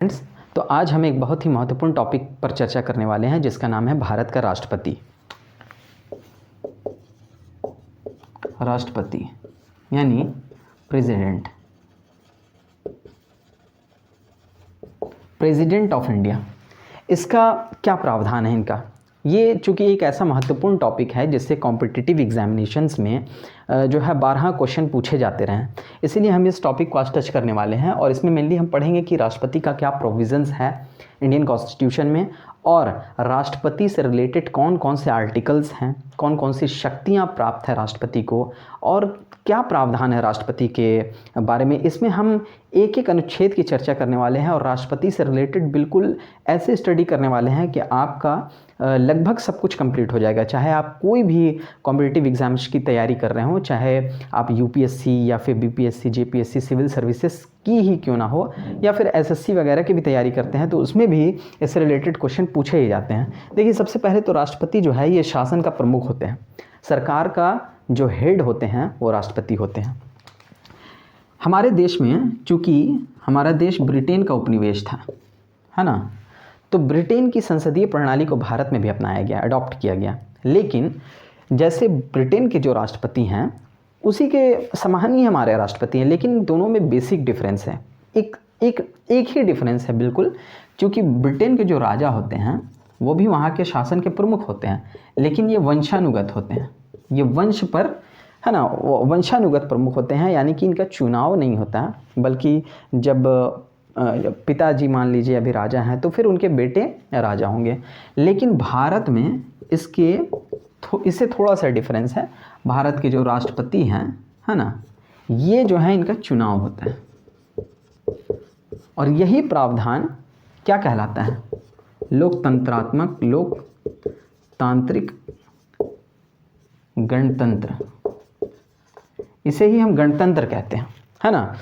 Friends, तो आज हम एक बहुत ही महत्वपूर्ण टॉपिक पर चर्चा करने वाले हैं जिसका नाम है भारत का राष्ट्रपति। राष्ट्रपति यानी प्रेसिडेंट, प्रेसिडेंट ऑफ इंडिया। इसका क्या प्रावधान है इनका? ये चूँकि एक ऐसा महत्वपूर्ण टॉपिक है जिससे कॉम्पिटिटिव एग्जामिनेशंस में जो है 12 क्वेश्चन पूछे जाते रहे, इसीलिए हम इस टॉपिक को आज टच करने वाले हैं। और इसमें मेनली हम पढ़ेंगे कि राष्ट्रपति का क्या प्रोविज़न्स है इंडियन कॉन्स्टिट्यूशन में, और राष्ट्रपति से रिलेटेड कौन कौन से आर्टिकल्स हैं, कौन कौन सी शक्तियाँ प्राप्त है राष्ट्रपति को, और क्या प्रावधान है राष्ट्रपति के बारे में। इसमें हम एक एक अनुच्छेद की चर्चा करने वाले हैं और राष्ट्रपति से रिलेटेड बिल्कुल ऐसे स्टडी करने वाले हैं कि आपका लगभग सब कुछ कंप्लीट हो जाएगा। चाहे आप कोई भी कॉम्पिटिटिव एग्जाम्स की तैयारी कर रहे हो, चाहे आप यूपीएससी या फिर बीपीएससी, जेपीएससी, सिविल सर्विसेज की ही क्यों ना हो, या फिर एसएससी वगैरह की भी तैयारी करते हैं, तो उसमें भी इससे रिलेटेड क्वेश्चन पूछे ही जाते हैं। देखिए, सबसे पहले तो राष्ट्रपति जो है ये शासन का प्रमुख होते हैं। सरकार का जो हेड होते हैं वो राष्ट्रपति होते हैं। हमारे देश में, चूँकि हमारा देश ब्रिटेन का उपनिवेश था, है ना, तो ब्रिटेन की संसदीय प्रणाली को भारत में भी अपनाया गया, अडॉप्ट किया गया। लेकिन जैसे ब्रिटेन के जो राष्ट्रपति हैं उसी के समान ही हमारे राष्ट्रपति हैं, लेकिन दोनों में बेसिक डिफरेंस है। एक ही डिफरेंस है बिल्कुल, क्योंकि ब्रिटेन के जो राजा होते हैं वो भी वहाँ के शासन के प्रमुख होते हैं, लेकिन ये वंशानुगत होते हैं। ये वंश पर, है ना, वंशानुगत प्रमुख होते हैं, यानी कि इनका चुनाव नहीं होता, बल्कि जब पिताजी मान लीजिए अभी राजा हैं तो फिर उनके बेटे राजा होंगे। लेकिन भारत में इससे थोड़ा सा डिफरेंस है। भारत के जो राष्ट्रपति हैं, है ना, ये जो है इनका चुनाव होता है, और यही प्रावधान क्या कहलाता है? लोकतांत्रिक गणतंत्र। इसे ही हम गणतंत्र कहते हैं, है ना।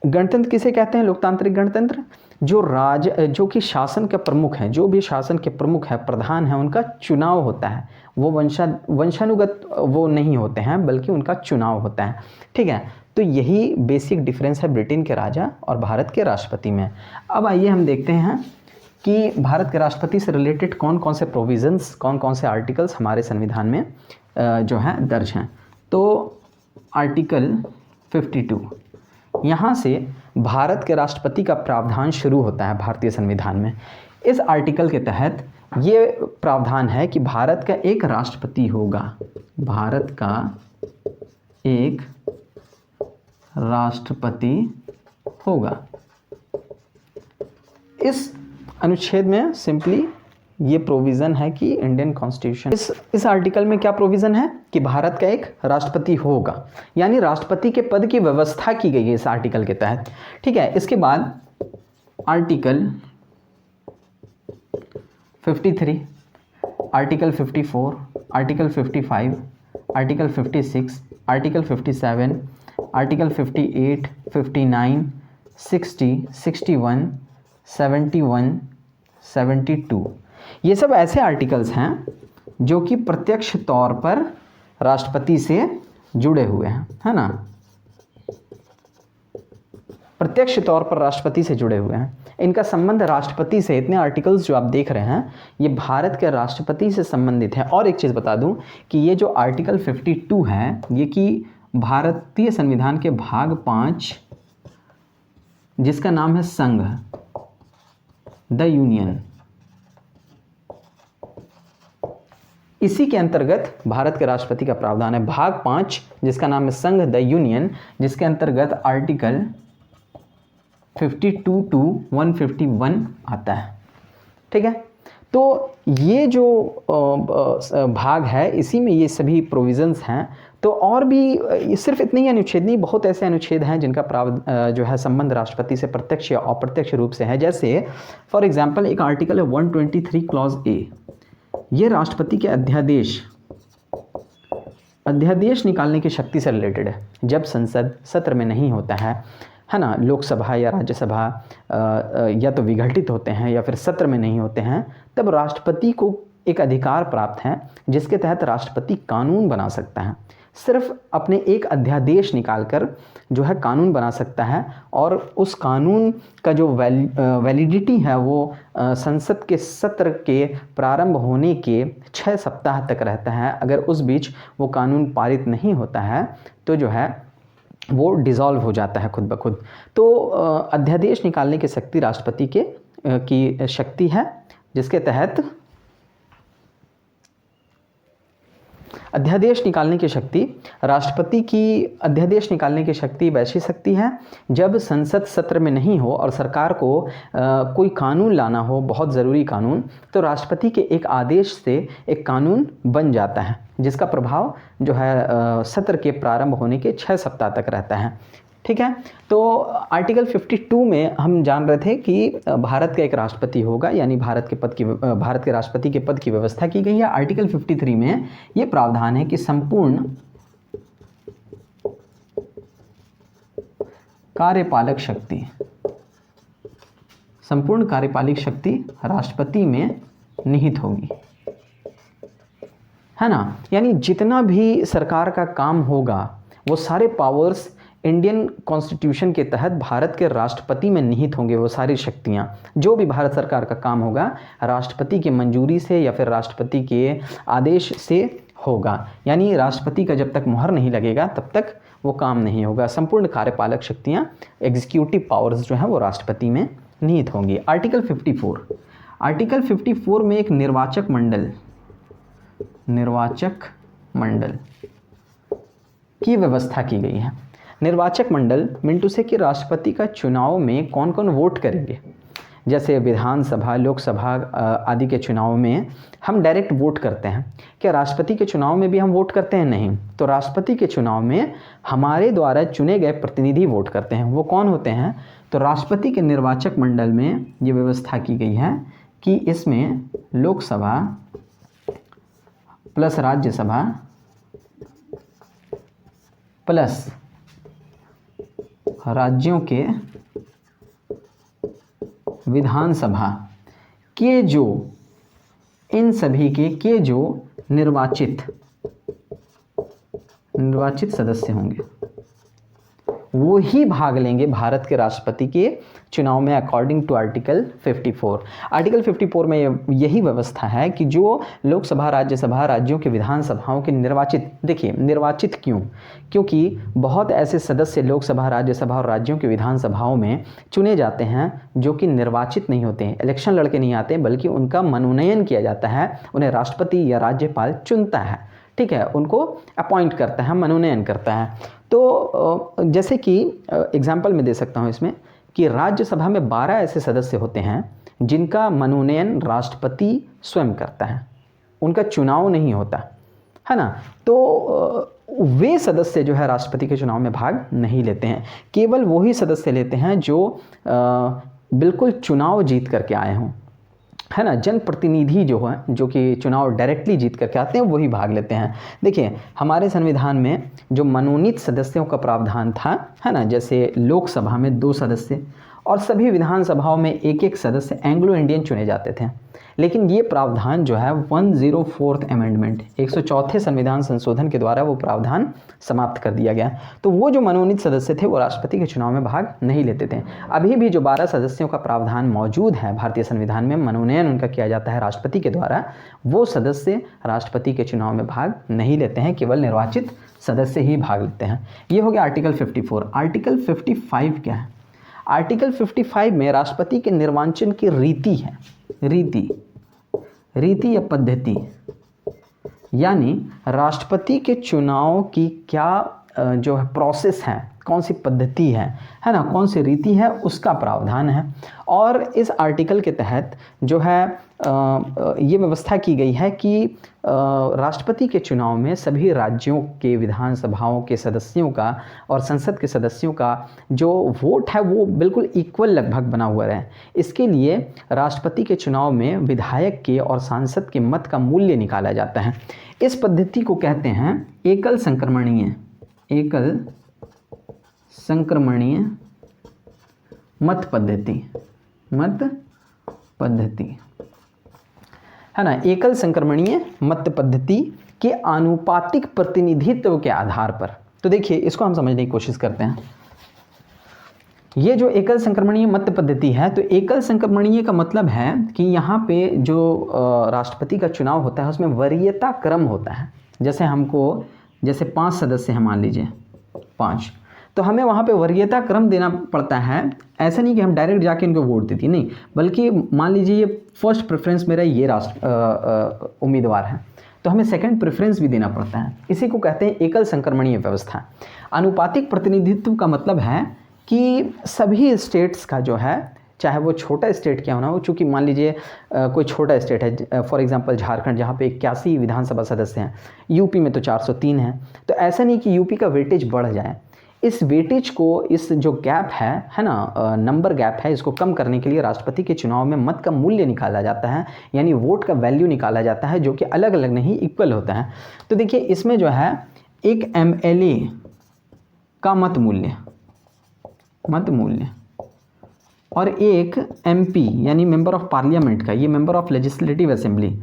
गणतंत्र किसे कहते हैं? लोकतांत्रिक गणतंत्र। जो कि शासन के प्रमुख हैं, जो भी शासन के प्रमुख है, प्रधान है, उनका चुनाव होता है। वो वंशानुगत वो नहीं होते हैं, बल्कि उनका चुनाव होता है। ठीक है, तो यही बेसिक डिफरेंस है ब्रिटेन के राजा और भारत के राष्ट्रपति में। अब आइए हम देखते हैं कि भारत के राष्ट्रपति से रिलेटेड कौन कौन से प्रोविज़न्स, कौन कौन से आर्टिकल्स हमारे संविधान में जो है दर्ज हैं। तो आर्टिकल 52, यहाँ से भारत के राष्ट्रपति का प्रावधान शुरू होता है भारतीय संविधान में। इस आर्टिकल के तहत ये प्रावधान है कि भारत का एक राष्ट्रपति होगा। भारत का एक राष्ट्रपति होगा। इस अनुच्छेद में सिंपली ये प्रोविज़न है कि इंडियन कॉन्स्टिट्यूशन, इस आर्टिकल में क्या प्रोविज़न है कि भारत का एक राष्ट्रपति होगा, यानी राष्ट्रपति के पद की व्यवस्था की गई है इस आर्टिकल के तहत। ठीक है, इसके बाद article 53, article 54, article 55, article 56, article 57, article 58, 59, 60, 61, 71, 72, ये सब ऐसे आर्टिकल्स हैं जो कि प्रत्यक्ष तौर पर राष्ट्रपति से जुड़े हुए हैं, है ना, प्रत्यक्ष तौर पर राष्ट्रपति से जुड़े हुए हैं। इनका संबंध राष्ट्रपति से, इतने आर्टिकल्स जो आप देख रहे हैं ये भारत के राष्ट्रपति से संबंधित है। और एक चीज़ बता दूं कि ये जो आर्टिकल 52 है ये कि भारतीय संविधान के भाग 5, जिसका नाम है संघ, द यूनियन, इसी के अंतर्गत भारत के राष्ट्रपति का प्रावधान है। भाग 5 जिसका नाम है संघ, द यूनियन, जिसके अंतर्गत आर्टिकल 52 to 151 आता है। ठीक है, तो ये जो भाग है इसी में ये सभी प्रोविज़न्स हैं। तो और भी सिर्फ इतने ही अनुच्छेद नहीं, बहुत ऐसे अनुच्छेद हैं जिनका जो है संबंध राष्ट्रपति से प्रत्यक्ष या अप्रत्यक्ष रूप से है। जैसे फॉर एग्जांपल एक आर्टिकल है 123 क्लॉज ए, ये राष्ट्रपति के अध्यादेश निकालने की शक्ति से रिलेटेड है। जब संसद सत्र में नहीं होता है ना, लोकसभा या राज्यसभा या तो विघटित होते हैं या फिर सत्र में नहीं होते हैं, तब राष्ट्रपति को एक अधिकार प्राप्त है जिसके तहत राष्ट्रपति कानून बना सकता है। सिर्फ अपने एक अध्यादेश निकालकर जो है कानून बना सकता है, और उस कानून का जो वैलिडिटी है वो संसद के सत्र के प्रारंभ होने के 6 सप्ताह तक रहता है। अगर उस बीच वो कानून पारित नहीं होता है तो जो है वो डिसॉल्व हो जाता है खुद ब खुद। तो अध्यादेश निकालने की शक्ति राष्ट्रपति की शक्ति है, जिसके तहत अध्यादेश निकालने की शक्ति राष्ट्रपति की अध्यादेश निकालने की शक्ति वैसी शक्ति है जब संसद सत्र में नहीं हो और सरकार को कोई कानून लाना हो, बहुत ज़रूरी कानून, तो राष्ट्रपति के एक आदेश से एक कानून बन जाता है जिसका प्रभाव जो है सत्र के प्रारंभ होने के 6 सप्ताह तक रहता है। ठीक है, तो आर्टिकल 52 में हम जान रहे थे कि भारत का एक राष्ट्रपति होगा, यानी भारत के राष्ट्रपति के पद की व्यवस्था की गई है। आर्टिकल 53 में ये प्रावधान है कि संपूर्ण कार्यपालक शक्ति राष्ट्रपति में निहित होगी, है ना। यानी जितना भी सरकार का काम होगा वो सारे पावर्स इंडियन कॉन्स्टिट्यूशन के तहत भारत के राष्ट्रपति में निहित होंगे। वो सारी शक्तियाँ, जो भी भारत सरकार का काम होगा राष्ट्रपति की मंजूरी से या फिर राष्ट्रपति के आदेश से होगा। यानी राष्ट्रपति का जब तक मुहर नहीं लगेगा तब तक वो काम नहीं होगा। संपूर्ण कार्यपालक शक्तियाँ, एग्जीक्यूटिव पावर्स जो हैं वो राष्ट्रपति में निहित होंगी। आर्टिकल 54 में एक निर्वाचक मंडल की व्यवस्था की गई है। निर्वाचक मंडल मिंटू से कि राष्ट्रपति का चुनाव में कौन कौन वोट करेंगे। जैसे विधानसभा, लोकसभा आदि के चुनाव में हम डायरेक्ट वोट करते हैं, क्या राष्ट्रपति के चुनाव में भी हम वोट करते हैं? नहीं। तो राष्ट्रपति के चुनाव में हमारे द्वारा चुने गए प्रतिनिधि वोट करते हैं। वो कौन होते हैं? तो राष्ट्रपति के निर्वाचक मंडल में ये व्यवस्था की गई है कि इसमें लोकसभा प्लस राज्यसभा प्लस राज्यों के विधानसभा के जो इन सभी के जो निर्वाचित सदस्य होंगे वो ही भाग लेंगे भारत के राष्ट्रपति के चुनाव में, अकॉर्डिंग टू आर्टिकल 54। आर्टिकल 54 में यही व्यवस्था है कि जो लोकसभा, राज्यसभा, राज्यों के विधानसभाओं के निर्वाचित क्यों? क्योंकि बहुत ऐसे सदस्य लोकसभा, राज्यसभा और राज्यों के विधानसभाओं में चुने जाते हैं जो कि निर्वाचित नहीं होते हैं, इलेक्शन लड़के नहीं आते, बल्कि उनका मनोनयन किया जाता है। उन्हें राष्ट्रपति या राज्यपाल चुनता है, ठीक है, उनको अपॉइंट करता है, मनोनयन करता है। तो जैसे कि एग्जाम्पल मैं दे सकता हूँ इसमें कि राज्यसभा में 12 ऐसे सदस्य होते हैं जिनका मनोनयन राष्ट्रपति स्वयं करता है, उनका चुनाव नहीं होता, है ना। तो वे सदस्य जो है राष्ट्रपति के चुनाव में भाग नहीं लेते हैं। केवल वही सदस्य लेते हैं जो बिल्कुल चुनाव जीत करके आए हों, है ना। जनप्रतिनिधि जो है, जो कि चुनाव डायरेक्टली जीत करके आते हैं, वही भाग लेते हैं। देखिए हमारे संविधान में जो मनोनीत सदस्यों का प्रावधान था, है ना, जैसे लोकसभा में 2 सदस्य और सभी विधानसभाओं में 1-1 सदस्य एंग्लो इंडियन चुने जाते थे। लेकिन ये प्रावधान जो है 104th अमेंडमेंट, 104वें संविधान संशोधन के द्वारा वो प्रावधान समाप्त कर दिया गया। तो वो जो मनोनीत सदस्य थे वो राष्ट्रपति के चुनाव में भाग नहीं लेते थे। अभी भी जो 12 सदस्यों का प्रावधान मौजूद है भारतीय संविधान में, मनोनयन उनका किया जाता है राष्ट्रपति के द्वारा, वो सदस्य राष्ट्रपति के चुनाव में भाग नहीं लेते हैं, केवल निर्वाचित सदस्य ही भाग लेते हैं। ये हो गया आर्टिकल 54। आर्टिकल 55 क्या है? आर्टिकल 55 में राष्ट्रपति के निर्वाचन की रीति है, रीति या पद्धति, यानी राष्ट्रपति के चुनाव की क्या जो है प्रोसेस है, कौन सी पद्धति है ना, कौन सी रीति है, उसका प्रावधान है। और इस आर्टिकल के तहत जो है ये व्यवस्था की गई है कि राष्ट्रपति के चुनाव में सभी राज्यों के विधानसभाओं के सदस्यों का और संसद के सदस्यों का जो वोट है वो बिल्कुल इक्वल लगभग बना हुआ रहे। इसके लिए राष्ट्रपति के चुनाव में विधायक के और सांसद के मत का मूल्य निकाला जाता है। इस पद्धति को कहते हैं एकल संक्रमणीय मत पद्धति, है ना। एकल संक्रमणीय मत पद्धति के आनुपातिक प्रतिनिधित्व के आधार पर। तो देखिए इसको हम समझने की कोशिश करते हैं। ये जो एकल संक्रमणीय मत पद्धति है, तो एकल संक्रमणीय का मतलब है कि यहाँ पे जो राष्ट्रपति का चुनाव होता है उसमें वरीयता क्रम होता है। जैसे 5 सदस्य हैं मान लीजिए 5, तो हमें वहाँ पे वरीयता क्रम देना पड़ता है। ऐसा नहीं कि हम डायरेक्ट जाके इनको वोट देती, नहीं, बल्कि मान लीजिए ये फर्स्ट प्रेफरेंस मेरा ये उम्मीदवार है, तो हमें सेकंड प्रेफरेंस भी देना पड़ता है। इसी को कहते हैं एकल संक्रमणीय व्यवस्था। आनुपातिक प्रतिनिधित्व का मतलब है कि सभी स्टेट्स का जो है, चाहे वो छोटा स्टेट क्यों ना हो, चूँकि मान लीजिए कोई छोटा स्टेट है, फॉर एग्जांपल झारखंड जहाँ पे 81 विधानसभा सदस्य हैं, यूपी में तो 403 हैं, तो ऐसा नहीं कि यूपी का वेटेज बढ़ जाए। इस वेटेज को, इस जो गैप है ना, नंबर गैप है, इसको कम करने के लिए राष्ट्रपति के चुनाव में मत का मूल्य निकाला जाता है, यानी वोट का वैल्यू निकाला जाता है, जो कि अलग अलग नहीं इक्वल होता है। तो देखिए इसमें जो है एक MLA का मत मूल्य और एक MP यानी मेंबर ऑफ पार्लियामेंट का, ये मेंबर ऑफ लेजिस्लेटिव असेंबली,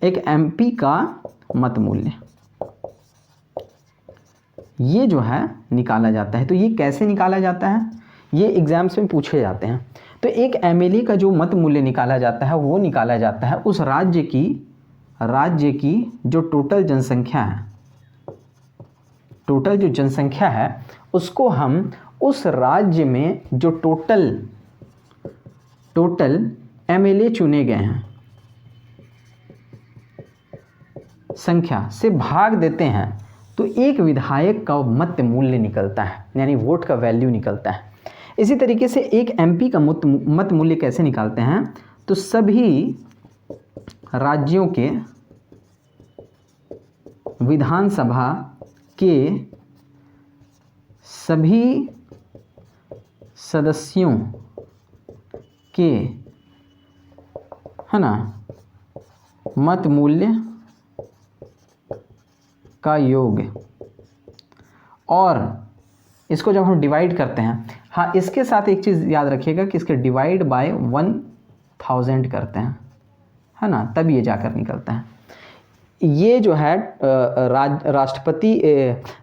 एक MP का मत मूल्य, ये जो है निकाला जाता है। तो ये कैसे निकाला जाता है, ये एग्जाम्स में पूछे जाते हैं। तो एक MLA का जो मत मूल्य निकाला जाता है वो निकाला जाता है उस राज्य की जो टोटल जनसंख्या है, उसको हम उस राज्य में जो टोटल MLA चुने गए हैं संख्या से भाग देते हैं, तो एक विधायक का मत मूल्य निकलता है, यानी वोट का वैल्यू निकलता है। इसी तरीके से एक MP का मत मूल्य कैसे निकालते हैं, तो सभी राज्यों के विधानसभा के सभी सदस्यों के, है ना, मत मूल्य का योग, और इसको जब हम डिवाइड करते हैं, हाँ इसके साथ एक चीज़ याद रखिएगा कि इसके डिवाइड बाय 1000 करते हैं, है ना, तब ये जाकर निकलता है। ये जो है राष्ट्रपति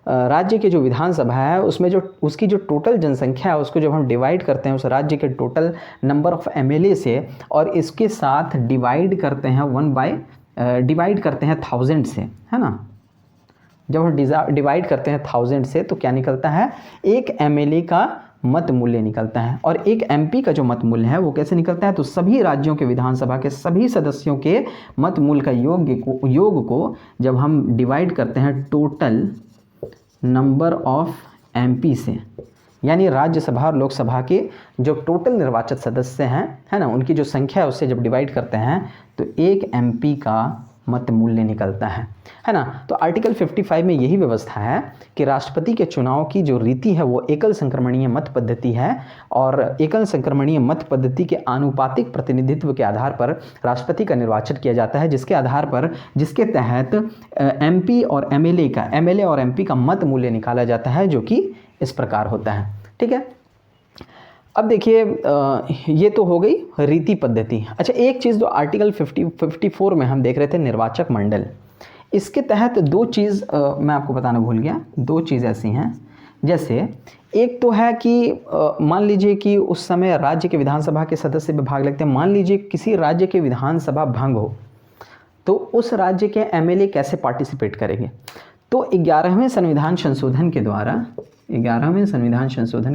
राज्य के जो विधानसभा है उसमें जो उसकी जो टोटल जनसंख्या है उसको जब हम डिवाइड करते हैं उस राज्य के टोटल नंबर ऑफ MLA से, और इसके साथ डिवाइड करते हैं 1000 से, है ना, जब हम डिवाइड करते हैं 1000 से तो क्या निकलता है, एक MLA का मत मूल्य निकलता है। और एक MP का जो मत मूल्य है वो कैसे निकलता है, तो सभी राज्यों के विधानसभा के सभी सदस्यों के मत मूल्य का योग को जब हम डिवाइड करते हैं टोटल नंबर ऑफ MP से, यानी राज्यसभा और लोकसभा के जो टोटल निर्वाचित सदस्य हैं, है ना, उनकी जो संख्या है उससे जब डिवाइड करते हैं तो एक MP का मत मूल्य निकलता है ना। तो आर्टिकल 55 में यही व्यवस्था है कि राष्ट्रपति के चुनाव की जो रीति है वो एकल संक्रमणीय मत पद्धति है, और एकल संक्रमणीय मत पद्धति के आनुपातिक प्रतिनिधित्व के आधार पर राष्ट्रपति का निर्वाचन किया जाता है, जिसके तहत MP और MLA और MP का मत मूल्य निकाला जाता है, जो कि इस प्रकार होता है। ठीक है, अब देखिए ये तो हो गई रीति पद्धति। अच्छा, एक चीज़ जो आर्टिकल 54 में हम देख रहे थे, निर्वाचक मंडल, इसके तहत दो चीज़ मैं आपको बताना भूल गया। दो चीज़ ऐसी हैं, जैसे एक तो है कि मान लीजिए कि उस समय राज्य के विधानसभा के सदस्य भी भाग लेते हैं। मान लीजिए किसी राज्य के विधानसभा भंग हो तो उस राज्य के MLA कैसे पार्टिसिपेट करेंगे। तो 11वें संविधान संशोधन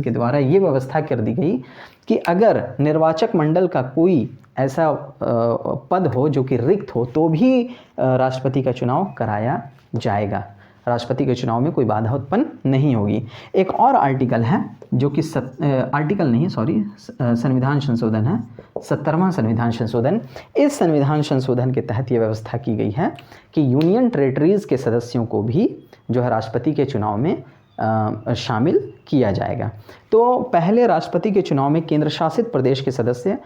के द्वारा ये व्यवस्था कर दी गई कि अगर निर्वाचक मंडल का कोई ऐसा पद हो जो कि रिक्त हो तो भी राष्ट्रपति का चुनाव कराया जाएगा, राष्ट्रपति के चुनाव में कोई बाधा उत्पन्न नहीं होगी। एक और आर्टिकल है जो कि संविधान संशोधन है, 70वां संविधान संशोधन। इस संविधान संशोधन के तहत ये व्यवस्था की गई है कि यूनियन टेरिटरीज़ के सदस्यों को भी जो है राष्ट्रपति के चुनाव में शामिल किया जाएगा। तो पहले राष्ट्रपति के चुनाव में केंद्र शासित प्रदेश के सदस्य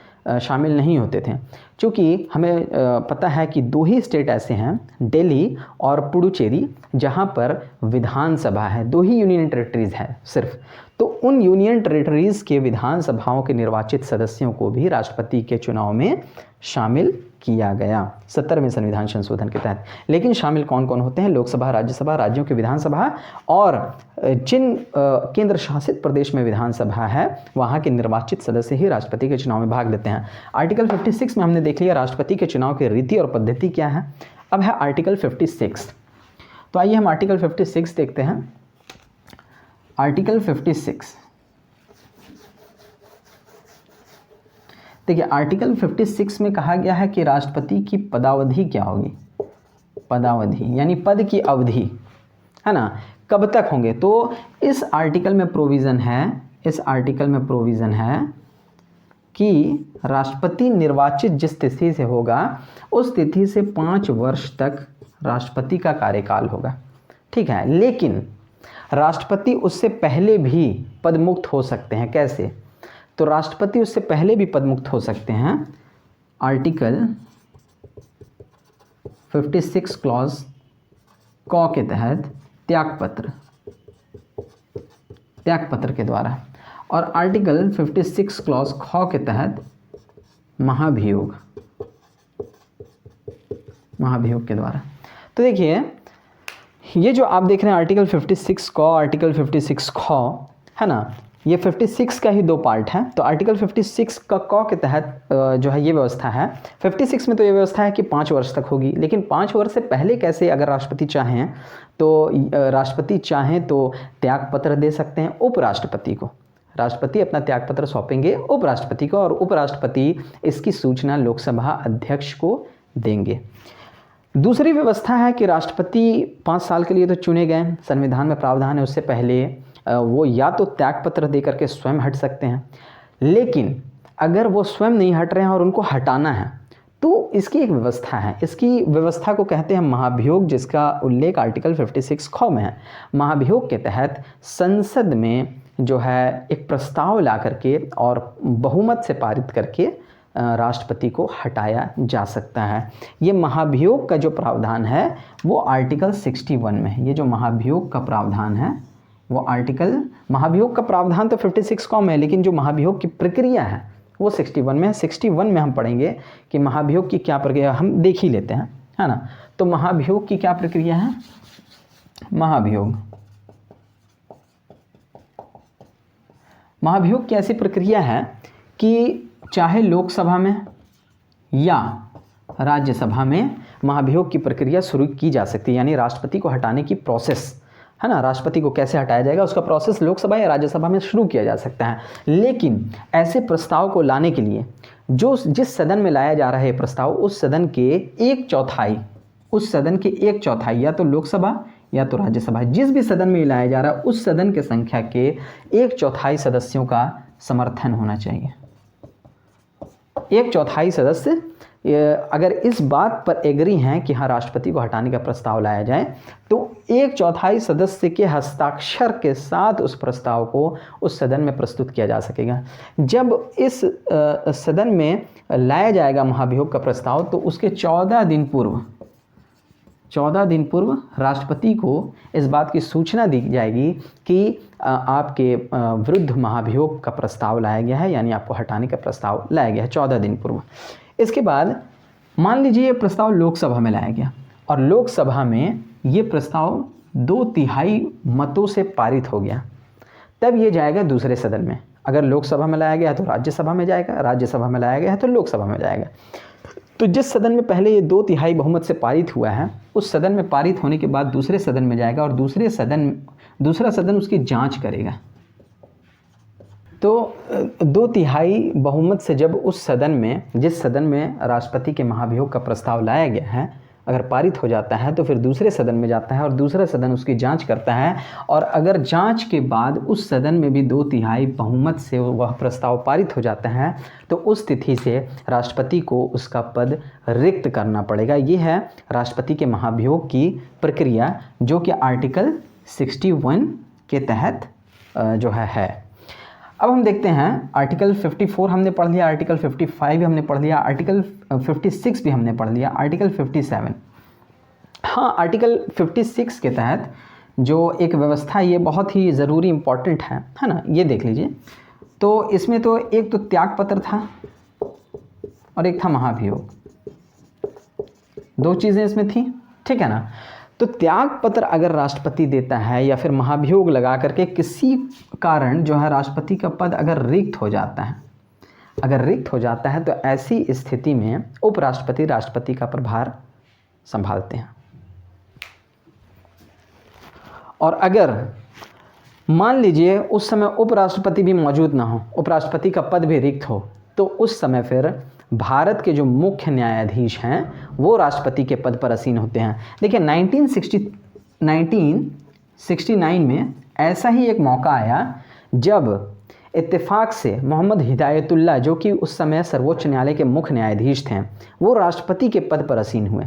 शामिल नहीं होते थे, क्योंकि हमें पता है कि 2 ही स्टेट ऐसे हैं, दिल्ली और पुडुचेरी, जहां पर विधानसभा है। 2 ही यूनियन टेरिटरीज़ है सिर्फ। तो उन यूनियन टेरिटरीज़ के विधानसभाओं के निर्वाचित सदस्यों को भी राष्ट्रपति के चुनाव में शामिल किया गया 70वें संविधान संशोधन के तहत। लेकिन शामिल कौन कौन होते हैं? लोकसभा, राज्यसभा, राज्यों की विधानसभा, और जिन केंद्र शासित प्रदेश में विधानसभा है वहाँ के निर्वाचित सदस्य ही राष्ट्रपति के चुनाव में भाग लेते हैं। आर्टिकल 56 में हमने देख लिया राष्ट्रपति के चुनाव की रीति और पद्धति क्या है। अब है आर्टिकल 56। तो आइए हम आर्टिकल 56 देखते हैं। आर्टिकल 56, देखिए आर्टिकल 56 में कहा गया है कि राष्ट्रपति की पदावधि क्या होगी। पदावधि यानी पद की अवधि, है ना, कब तक होंगे। तो इस आर्टिकल में प्रोविज़न है, इस आर्टिकल में प्रोविज़न है कि राष्ट्रपति निर्वाचित जिस तिथि से होगा उस तिथि से 5 वर्ष तक राष्ट्रपति का कार्यकाल होगा, ठीक है। लेकिन राष्ट्रपति उससे पहले भी पदमुक्त हो सकते हैं। कैसे? तो राष्ट्रपति उससे पहले भी पदमुक्त हो सकते हैं। आर्टिकल 56 क्लॉज क के तहत त्यागपत्र के द्वारा, और आर्टिकल 56 क्लॉज ख के तहत महाभियोग के द्वारा। तो देखिए ये जो आप देख रहे हैं आर्टिकल 56 क, आर्टिकल 56 ख, है ना, ये 56 का ही 2 पार्ट है। तो आर्टिकल 56 का क के तहत जो है ये व्यवस्था है। 56 में तो ये व्यवस्था है कि 5 वर्ष तक होगी, लेकिन 5 वर्ष से पहले कैसे, अगर राष्ट्रपति चाहें तो त्यागपत्र दे सकते हैं उपराष्ट्रपति को। राष्ट्रपति अपना त्यागपत्र सौंपेंगे उपराष्ट्रपति को, और उपराष्ट्रपति इसकी सूचना लोकसभा अध्यक्ष को देंगे। दूसरी व्यवस्था है कि राष्ट्रपति 5 साल के लिए तो चुने गए, संविधान में प्रावधान है, उससे पहले वो या तो त्यागपत्र दे करके स्वयं हट सकते हैं। लेकिन अगर वो स्वयं नहीं हट रहे हैं और उनको हटाना है तो इसकी एक व्यवस्था है। इसकी व्यवस्था को कहते हैं महाभियोग, जिसका उल्लेख आर्टिकल 56 ख में है। महाभियोग के तहत संसद में जो है एक प्रस्ताव ला करके और बहुमत से पारित करके राष्ट्रपति को हटाया जा सकता है। ये महाभियोग का जो प्रावधान है वो आर्टिकल 61 में है। ये जो महाभियोग का प्रावधान है वो महाभियोग का प्रावधान तो 56 क में है, लेकिन जो महाभियोग की प्रक्रिया है वो 61 में है। 61 में हम पढ़ेंगे कि महाभियोग की क्या प्रक्रिया, हम देख ही लेते हैं, है ना। तो महाभियोग की क्या प्रक्रिया है? महाभियोग की ऐसी प्रक्रिया है कि चाहे लोकसभा में या राज्यसभा में महाभियोग की प्रक्रिया शुरू की जा सकती है। यानी राष्ट्रपति को हटाने की प्रोसेस, है ना, राष्ट्रपति को कैसे हटाया जाएगा उसका प्रोसेस लोकसभा या राज्यसभा में शुरू किया जा सकता है। लेकिन ऐसे प्रस्ताव को लाने के लिए जिस सदन में लाया जा रहा है प्रस्ताव, उस सदन के 1/4 या तो लोकसभा या तो राज्यसभा, जिस भी सदन में लाया जा रहा है उस सदन के संख्या के 1/4 सदस्यों का समर्थन होना चाहिए। 1/4 सदस्य अगर इस बात पर एग्री हैं कि हाँ राष्ट्रपति को हटाने का प्रस्ताव लाया जाए, तो 1/4 सदस्य के हस्ताक्षर के साथ उस प्रस्ताव को उस सदन में प्रस्तुत किया जा सकेगा। जब इस सदन में लाया जाएगा महाभियोग का प्रस्ताव, तो उसके 14 दिन पूर्व राष्ट्रपति को इस बात की सूचना दी जाएगी कि आपके विरुद्ध महाभियोग का प्रस्ताव लाया गया है, यानी आपको हटाने का प्रस्ताव लाया गया है 14 दिन पूर्व। इसके बाद मान लीजिए ये प्रस्ताव लोकसभा में लाया गया और लोकसभा में ये प्रस्ताव 2/3 मतों से पारित हो गया, तब ये जाएगा दूसरे सदन में। अगर लोकसभा में लाया गया तो राज्यसभा में जाएगा, राज्यसभा में लाया गया है तो लोकसभा में जाएगा। तो जिस सदन में पहले ये 2/3 बहुमत से पारित हुआ है, उस सदन में पारित होने के बाद दूसरे सदन में जाएगा और दूसरा सदन उसकी जांच करेगा। तो 2/3 बहुमत से जब उस सदन में, जिस सदन में राष्ट्रपति के महाभियोग का प्रस्ताव लाया गया है, अगर पारित हो जाता है तो फिर दूसरे सदन में जाता है और दूसरा सदन उसकी जांच करता है। और अगर जांच के बाद उस सदन में भी 2/3 बहुमत से वह प्रस्ताव पारित हो जाता है, तो उस तिथि से राष्ट्रपति को उसका पद रिक्त करना पड़ेगा। ये है राष्ट्रपति के महाभियोग की प्रक्रिया, जो कि आर्टिकल 61 के तहत जो है। अब हम देखते हैं आर्टिकल 54 हमने पढ़ लिया, आर्टिकल 55 भी हमने पढ़ लिया, आर्टिकल 56 भी हमने पढ़ लिया, आर्टिकल 57। हाँ, आर्टिकल 56 के तहत जो एक व्यवस्था, ये बहुत ही ज़रूरी इम्पॉर्टेंट है ना, ये देख लीजिए। तो इसमें तो एक तो त्यागपत्र था और एक था महाभियोग, दो चीज़ें इसमें थी, ठीक है ना। तो त्यागपत्र अगर राष्ट्रपति देता है या फिर महाभियोग लगा करके किसी कारण जो है राष्ट्रपति का पद अगर रिक्त हो जाता है, तो ऐसी स्थिति में उपराष्ट्रपति राष्ट्रपति का प्रभार संभालते हैं। और अगर मान लीजिए उस समय उपराष्ट्रपति भी मौजूद ना हो, उपराष्ट्रपति का पद भी रिक्त हो, तो उस समय फिर भारत के जो मुख्य न्यायाधीश हैं वो राष्ट्रपति के पद पर आसीन होते हैं। देखिए 1969 में ऐसा ही एक मौका आया जब इत्तेफाक से मोहम्मद हिदायतुल्लाह, जो कि उस समय सर्वोच्च न्यायालय के मुख्य न्यायाधीश थे, वो राष्ट्रपति के पद पर आसीन हुए।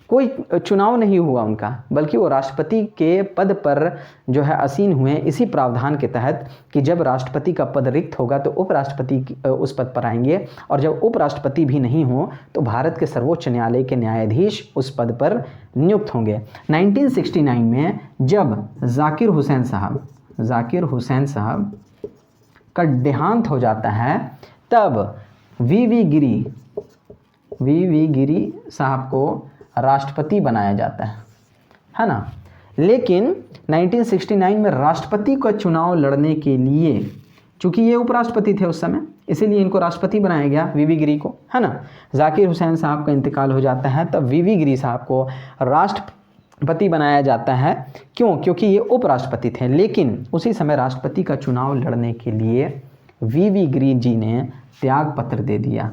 कोई चुनाव नहीं हुआ उनका, बल्कि वो राष्ट्रपति के पद पर जो है आसीन हुए इसी प्रावधान के तहत कि जब राष्ट्रपति का पद रिक्त होगा तो उपराष्ट्रपति उस पद पर आएंगे, और जब उपराष्ट्रपति भी नहीं हो तो भारत के सर्वोच्च न्यायालय के न्यायाधीश उस पद पर नियुक्त होंगे। 1969 में जब जाकिर हुसैन साहब का देहांत हो जाता है, तब वी गिरी साहब को राष्ट्रपति बनाया जाता है ना। लेकिन 1969 में राष्ट्रपति का चुनाव लड़ने के लिए, चूंकि ये उपराष्ट्रपति थे उस समय, इसीलिए इनको राष्ट्रपति बनाया गया, वी गिरी को, है ना। जाकिर हुसैन साहब का इंतकाल हो जाता है, तब वी गिरी साहब को राष्ट्रपति बनाया जाता है। क्यों? क्योंकि ये उपराष्ट्रपति थे। लेकिन उसी समय राष्ट्रपति का चुनाव लड़ने के लिए वी गिरी जी ने त्यागपत्र दे दिया,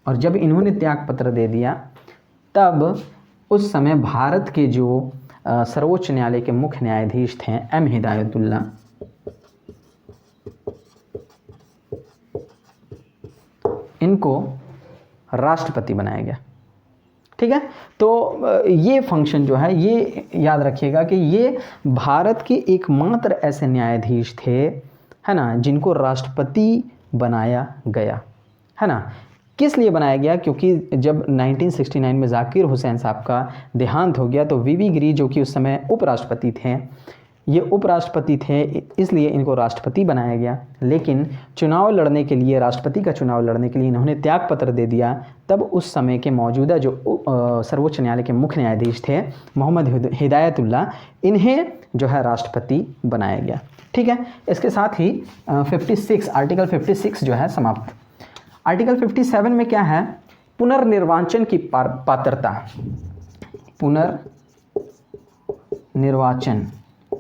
और जब इन्होंने त्यागपत्र दे दिया तब उस समय भारत के जो सर्वोच्च न्यायालय के मुख्य न्यायाधीश थे एम हिदायतुल्लाह, इनको राष्ट्रपति बनाया गया। ठीक है, तो ये फंक्शन जो है, ये याद रखिएगा कि ये भारत के एकमात्र ऐसे न्यायाधीश थे, है ना, जिनको राष्ट्रपति बनाया गया, है ना। किस लिए बनाया गया? क्योंकि जब 1969 में जाकिर हुसैन साहब का देहांत हो गया तो वी गिरी, जो कि उस समय उपराष्ट्रपति थे, ये उपराष्ट्रपति थे, इसलिए इनको राष्ट्रपति बनाया गया। लेकिन चुनाव लड़ने के लिए, राष्ट्रपति का चुनाव लड़ने के लिए इन्होंने त्यागपत्र दे दिया। तब उस समय के मौजूदा जो सर्वोच्च न्यायालय के मुख्य न्यायाधीश थे मोहम्मद हिदायतुल्लाह, इन्हें जो है राष्ट्रपति बनाया गया। ठीक है, इसके साथ ही 56 आर्टिकल 56 जो है समाप्त। आर्टिकल 57 में क्या है? पुनर्निर्वाचन की पात्रता। पुनर्निर्वाचन,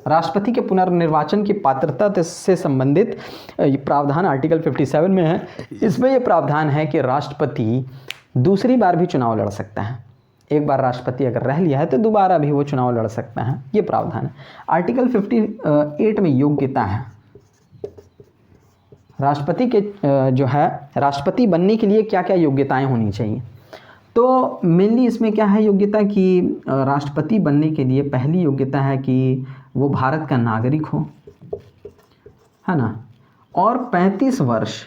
राष्ट्रपति के पुनर्निर्वाचन की पात्रता से संबंधित प्रावधान आर्टिकल 57 में है। इसमें यह प्रावधान है कि राष्ट्रपति दूसरी बार भी चुनाव लड़ सकता है। एक बार राष्ट्रपति अगर रह लिया है तो दोबारा भी वो चुनाव लड़ सकता है, ये प्रावधान है। आर्टिकल 58 में योग्यता है। राष्ट्रपति के जो है, राष्ट्रपति बनने के लिए क्या क्या योग्यताएं होनी चाहिए? तो मेनली इसमें क्या है योग्यता कि राष्ट्रपति बनने के लिए पहली योग्यता है कि वो भारत का नागरिक हो, है ना, और 35 वर्ष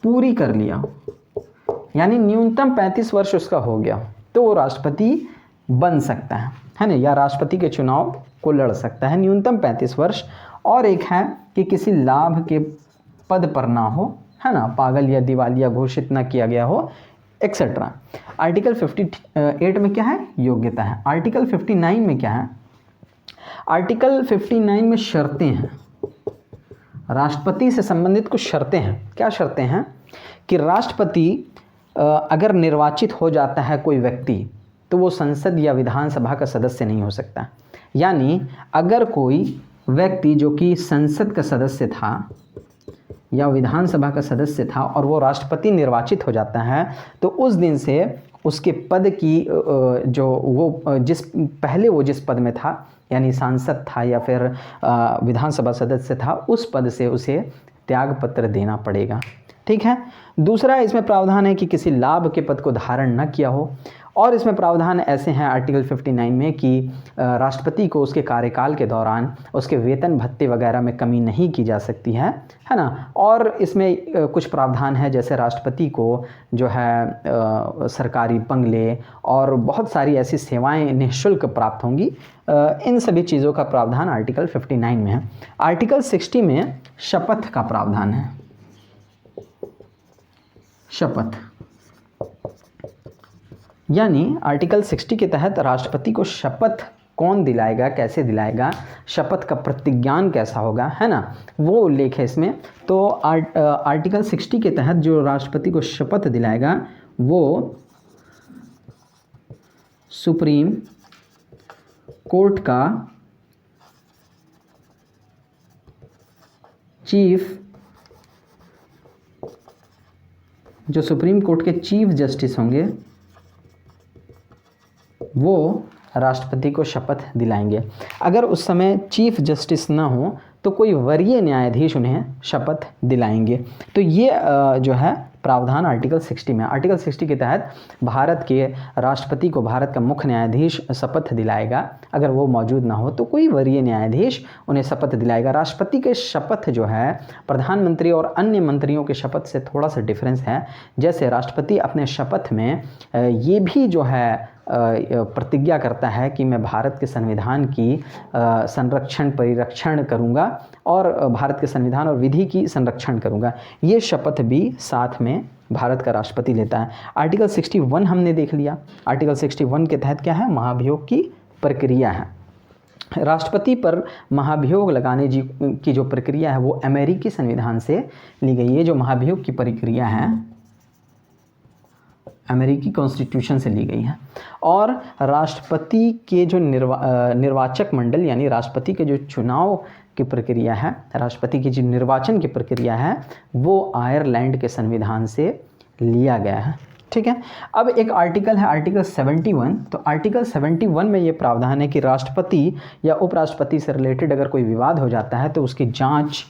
पूरी कर लिया हो, यानी न्यूनतम 35 वर्ष उसका हो गया तो वो राष्ट्रपति बन सकता है ना, या राष्ट्रपति के चुनाव को लड़ सकता है, न्यूनतम 35 वर्ष। और एक है कि किसी लाभ के पद पर ना हो, है ना, पागल या दिवालिया घोषित ना किया गया हो, एक्सेट्रा। आर्टिकल 58 में क्या है? योग्यता है। आर्टिकल 59 में क्या है? आर्टिकल 59 में शर्तें हैं, राष्ट्रपति से संबंधित कुछ शर्तें हैं। क्या शर्तें हैं? कि राष्ट्रपति अगर निर्वाचित हो जाता है कोई व्यक्ति, तो वो संसद या विधानसभा का सदस्य नहीं हो सकता। यानी अगर कोई व्यक्ति जो कि संसद का सदस्य था या विधानसभा का सदस्य था और वो राष्ट्रपति निर्वाचित हो जाता है, तो उस दिन से उसके पद की जो वो जिस पद में था, यानी सांसद था या फिर विधानसभा सदस्य था, उस पद से उसे त्यागपत्र देना पड़ेगा। ठीक है। दूसरा इसमें प्रावधान है कि किसी लाभ के पद को धारण न किया हो, और इसमें प्रावधान ऐसे हैं आर्टिकल 59 में कि राष्ट्रपति को उसके कार्यकाल के दौरान उसके वेतन भत्ते वगैरह में कमी नहीं की जा सकती है ना। और इसमें कुछ प्रावधान है, जैसे राष्ट्रपति को जो है सरकारी बंगले और बहुत सारी ऐसी सेवाएं निःशुल्क प्राप्त होंगी। इन सभी चीज़ों का प्रावधान आर्टिकल 59 में है। आर्टिकल 60 में शपथ का प्रावधान है। शपथ यानी आर्टिकल 60 के तहत राष्ट्रपति को शपथ कौन दिलाएगा, कैसे दिलाएगा, शपथ का प्रतिज्ञान कैसा होगा, है ना, वो उल्लेख है इसमें। तो आर्टिकल 60 के तहत जो राष्ट्रपति को शपथ दिलाएगा वो सुप्रीम कोर्ट का चीफ, जो सुप्रीम कोर्ट के चीफ जस्टिस होंगे वो राष्ट्रपति को शपथ दिलाएंगे। अगर उस समय चीफ जस्टिस ना हो तो कोई वरीय न्यायाधीश उन्हें शपथ दिलाएंगे। तो ये जो है प्रावधान आर्टिकल 60 में। आर्टिकल 60 के तहत भारत के राष्ट्रपति को भारत का मुख्य न्यायाधीश शपथ दिलाएगा। अगर वो मौजूद ना हो तो कोई वरीय न्यायाधीश उन्हें शपथ दिलाएगा। राष्ट्रपति के शपथ जो है प्रधानमंत्री और अन्य मंत्रियों के शपथ से थोड़ा सा डिफरेंस है। जैसे राष्ट्रपति अपने शपथ में ये भी जो है प्रतिज्ञा करता है कि मैं भारत के संविधान की संरक्षण परिरक्षण करूंगा और भारत के संविधान और विधि की संरक्षण करूंगा। ये शपथ भी साथ में भारत का राष्ट्रपति लेता है। आर्टिकल 61 हमने देख लिया। आर्टिकल 61 के तहत क्या है, महाभियोग की प्रक्रिया है। राष्ट्रपति पर महाभियोग लगाने की जो प्रक्रिया है वो अमेरिकी संविधान से ली गई है। जो महाभियोग की प्रक्रिया है अमेरिकी कॉन्स्टिट्यूशन से ली गई है। और राष्ट्रपति के जो निर्वाचक मंडल यानी राष्ट्रपति के जो चुनाव की प्रक्रिया है, राष्ट्रपति की जो निर्वाचन की प्रक्रिया है वो आयरलैंड के संविधान से लिया गया है। ठीक है। अब एक आर्टिकल है आर्टिकल 71। तो आर्टिकल 71 में ये प्रावधान है कि राष्ट्रपति या उपराष्ट्रपति से रिलेटेड अगर कोई विवाद हो जाता है तो उसकी जांच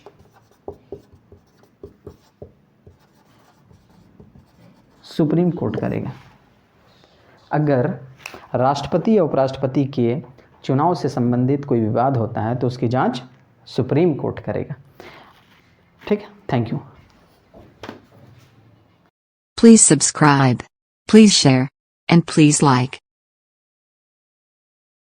सुप्रीम कोर्ट करेगा। अगर राष्ट्रपति या उपराष्ट्रपति के चुनाव से संबंधित कोई विवाद होता है तो उसकी जांच सुप्रीम कोर्ट करेगा। ठीक है, thank you. Please subscribe, please share, and please like.